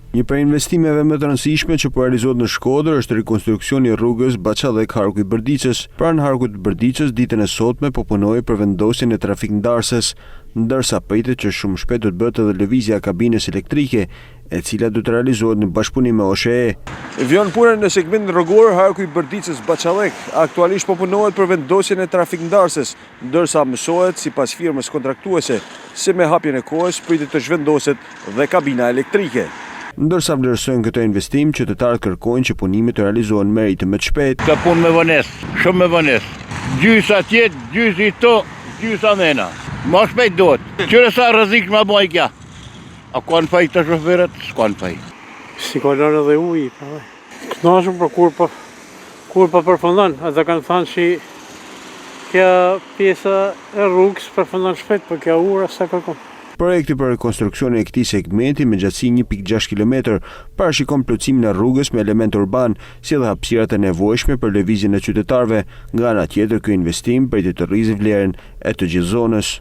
Një prej investimeve më të rëndësishme që po realizohet në Shkodër është rikonstruksioni i rrugës Baçallek-Harku i Bërdiçës. Pranë Harkut të Bërdiçës ditën e sotme po punoi për vendosjen e trafikndarëses, ndërsa pritet që shumë shpejt do të bëhet edhe lëvizja e kabinës elektrike, e cila do të realizohet në bashkëpunim me OSHE. Vjon puna në segmentin rrugor Harku i Bërdiçës Baçallek. Aktualisht po punohet për vendosjen e trafikndarëses, ndërsa mësohet sipas firmës kontraktuese se me hapjen e kohës pritet të zhvendoset dhe kabina elektrike. Ndërsa vlerësojnë këtë investim, qytetarët kërkojnë që punimet të realizohen me ritëm më të shpejtë. Ka punë me vonesë, shumë me vonesë. Gjysë atje, gjysë i to, gjysë amena. Ma shpejt duhet. Qëre sa rrezik ma boj kja. A kanë faj të shoferët? S'kan faj. Si ka lënë edhe ujë. Knashëm për kur pa përfundon. Ata kanë thënë që kja pjesa e rrugës përfundon shpejt, për kja ura sa kërkon. Projekti për rekonstruksionin e këtij segmenti me gjatësi 1.6 km parashikon plotësimin e rrugës me element urban, si dhe hapësirat e nevojshme për lëvizjen e qytetarëve. Nga ana tjetër, ky investim pritet të rrizë vlerën e të gjithë zonës.